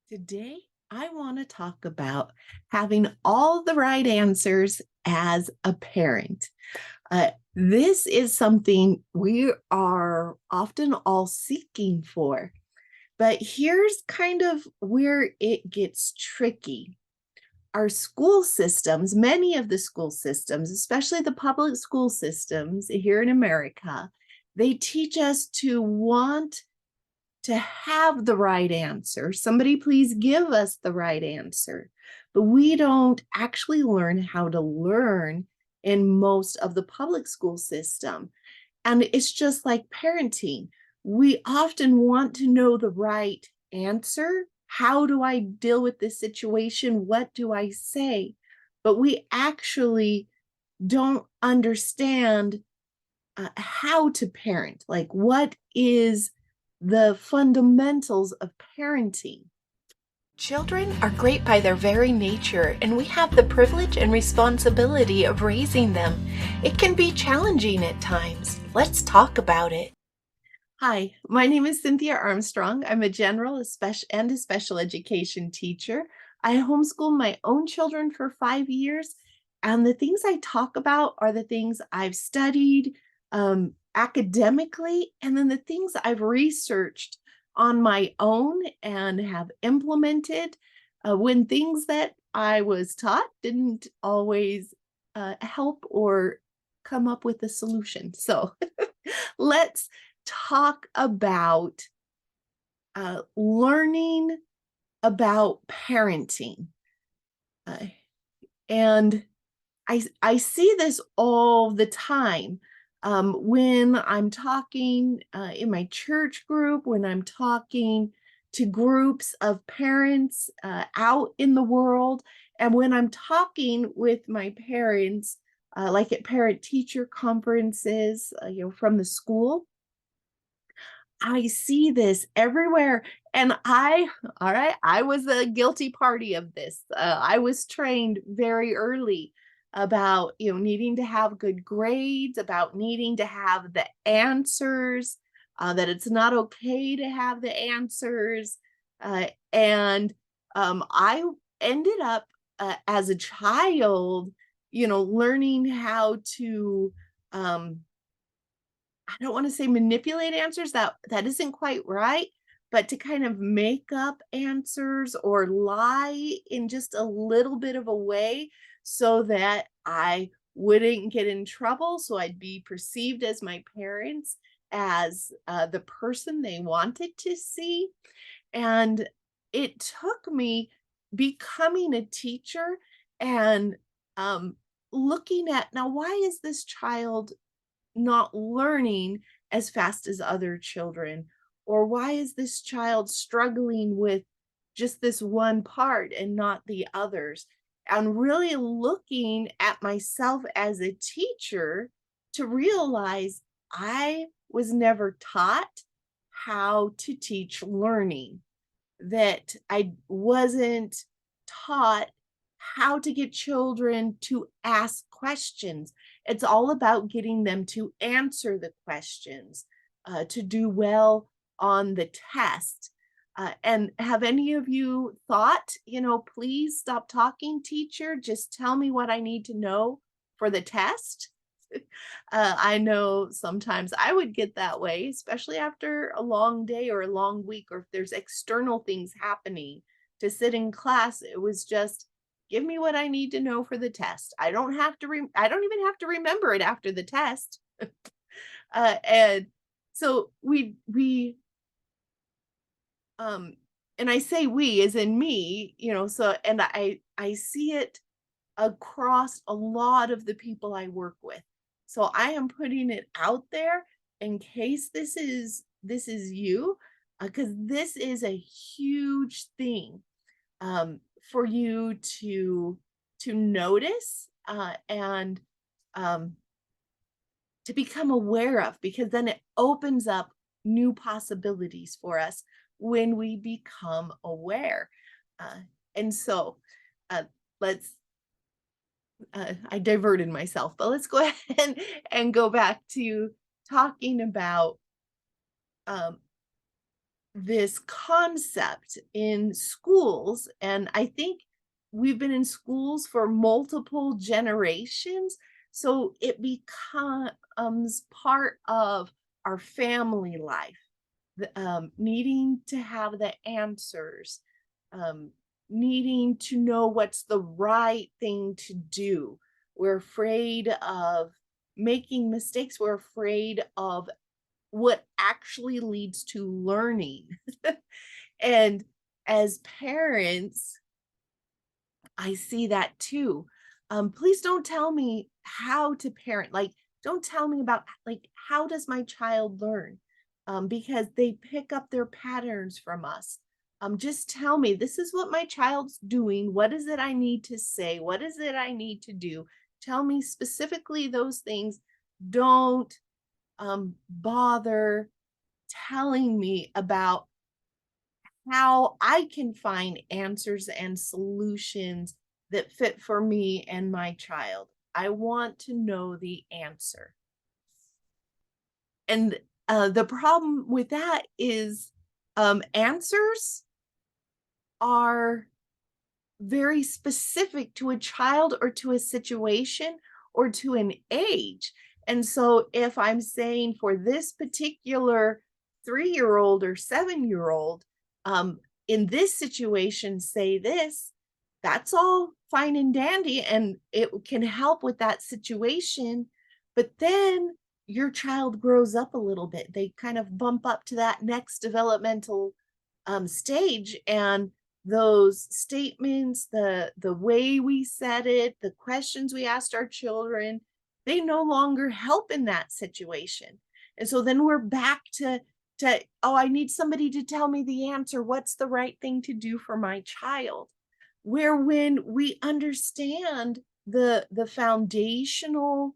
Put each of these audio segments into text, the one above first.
Today, I want to talk about having all the right answers as a parent. This is something we are often all seeking for, but here's kind of where it gets tricky. Our school systems, many of the school systems, especially the public school systems here in America, they teach us to want to have the right answer. Somebody please give us the right answer. But we don't actually learn how to learn in most of the public school system. And it's just like parenting. We often want to know the right answer. How do I deal with this situation? What do I say? But we actually don't understand how to parent. Like, what is the fundamentals of parenting? Children are great by their very nature, and we have the privilege and responsibility of raising them. It can be challenging at times. Let's talk about it. Hi, my name is Cynthia Armstrong. I'm a general and a special education teacher. I homeschooled my own children for 5 years, and the things I talk about are the things I've studied academically, and then the things I've researched on my own and have implemented when things that I was taught didn't always help or come up with a solution. So let's talk about learning about parenting. Uh, and I see this all the time when I'm talking in my church group, when I'm talking to groups of parents out in the world, and when I'm talking with my parents, like at parent teacher conferences, from the school. I see this everywhere. And all right, I was a guilty party of this. I was trained very early about, needing to have good grades, about needing to have the answers, that it's not okay to have the answers. And I ended up as a child, learning how to, um, I don't wanna say manipulate answers, that isn't quite right, but to kind of make up answers or lie in just a little bit of a way so that I wouldn't get in trouble, so I'd be perceived as my parents as, the person they wanted to see, and it took me becoming a teacher and, looking at, now why is this child not learning as fast as other children? Or why is this child struggling with just this one part and not the others? And really looking at myself as a teacher to realize I was never taught how to teach learning, that I wasn't taught how to get children to ask questions. It's all about getting them to answer the questions, to do well on the test. And have any of you thought, please stop talking, teacher, just tell me what I need to know for the test? I know sometimes I would get that way, especially after a long day or a long week, or if there's external things happening. To sit in class, it was just give me what I need to know for the test. I don't even have to remember it after the test. And so um and I say we as in me, so, and I see it across a lot of the people I work with. So I am putting it out there in case this is you, because this is a huge thing for you to notice, and um, to become aware of, because then it opens up new possibilities for us when we become aware. Uh, and so uh, let's I diverted myself, but let's go ahead and go back to talking about um, this concept in schools, and I think we've been in schools for multiple generations, so it becomes part of our family life, needing to have the answers, um, needing to know what's the right thing to do. We're afraid of making mistakes. We're afraid of what actually leads to learning. And as parents, I see that too. Please don't tell me how to parent. Like, don't tell me about like how does my child learn? Because they pick up their patterns from us. Just tell me this is what my child's doing. What is it I need to say? What is it I need to do? Tell me specifically those things. Don't bother telling me about how I can find answers and solutions that fit for me and my child. I want to know the answer. And the problem with that is answers are very specific to a child or to a situation or to an age. And so if I'm saying for this particular 3-year old or 7-year-old, um, in this situation, say this, that's all fine and dandy and it can help with that situation. But then your child grows up a little bit. They kind of bump up to that next developmental stage, and those statements, the way we said it, the questions we asked our children, they no longer help in that situation. And so then we're back to oh, I need somebody to tell me the answer. What's the right thing to do for my child? Where when we understand the foundational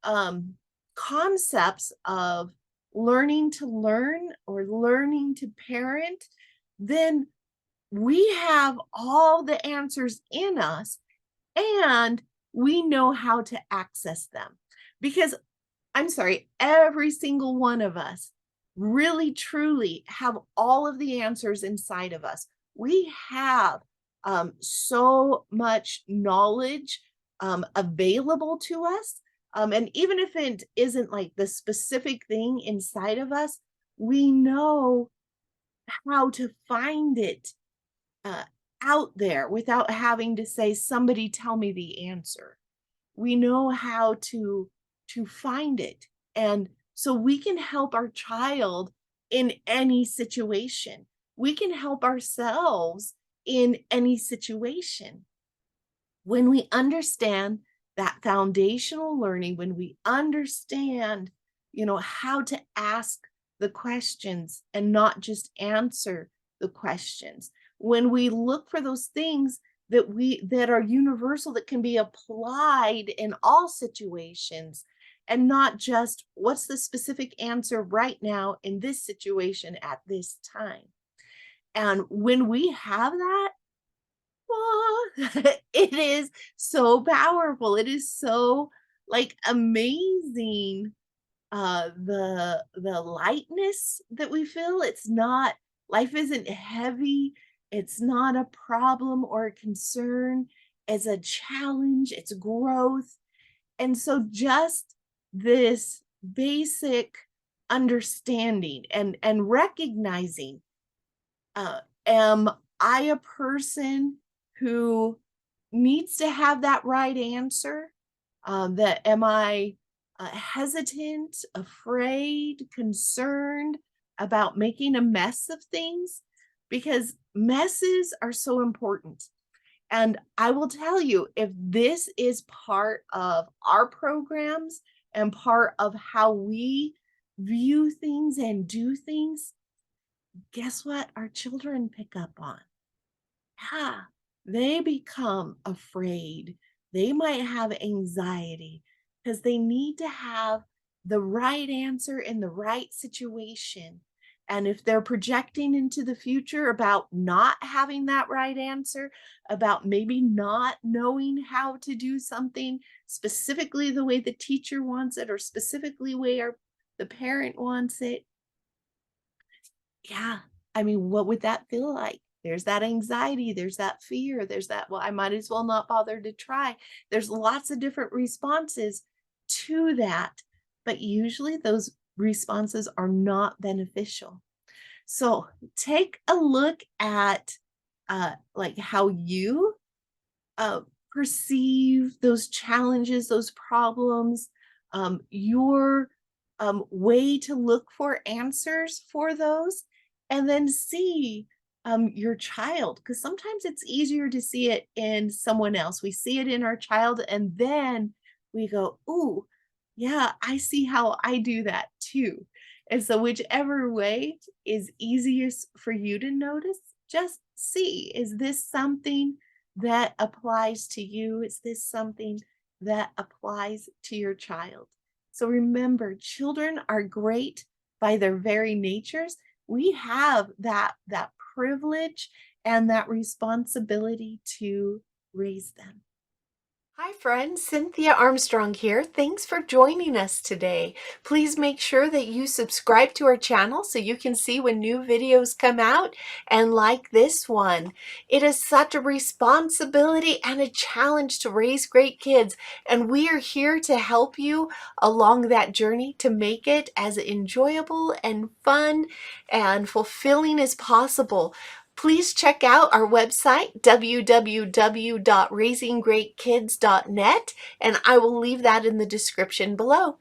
um concepts of learning to learn or learning to parent, then we have all the answers in us and we know how to access them. Because I'm sorry, every single one of us really truly have all of the answers inside of us. We have so much knowledge available to us. And even if it isn't like the specific thing inside of us, we know how to find it uh, out there without having to say, somebody tell me the answer. We know how to find it. And so we can help our child in any situation. We can help ourselves in any situation. When we understand that foundational learning, when we understand, how to ask the questions and not just answer the questions, when we look for those things that are universal, that can be applied in all situations, and not just what's the specific answer right now in this situation at this time. And when we have that, it is so powerful. It is so, like, amazing, the lightness that we feel. It's not life isn't heavy. It's not a problem or a concern. It's a challenge, it's growth. And so just this basic understanding and recognizing, am I a person who needs to have that right answer? That am I hesitant, afraid, concerned about making a mess of things? Because messes are so important. And I will tell you, if this is part of our programs and part of how we view things and do things, guess what? Our children pick up on. Yeah, they become afraid. They might have anxiety because they need to have the right answer in the right situation. And if they're projecting into the future about not having that right answer, about maybe not knowing how to do something specifically the way the teacher wants it or specifically where the parent wants it, yeah, I mean, what would that feel like? There's that anxiety, there's that fear, there's that, well, I might as well not bother to try. There's lots of different responses to that, but usually those responses are not beneficial. So take a look at like how you uh, perceive those challenges, those problems, your way to look for answers for those, and then see your child. Because sometimes it's easier to see it in someone else. We see it in our child, and then we go, "Ooh, yeah, I see how I do that too." And so, whichever way is easiest for you to notice, just see, is this something that applies to you? Is this something that applies to your child? So remember, children are great by their very natures. We have that privilege and that responsibility to raise them. Hi friends, Cynthia Armstrong here. Thanks for joining us today. Please make sure that you subscribe to our channel so you can see when new videos come out and like this one. It is such a responsibility and a challenge to raise great kids, and we are here to help you along that journey to make it as enjoyable and fun and fulfilling as possible. Please check out our website, www.raisinggreatkids.net, and I will leave that in the description below.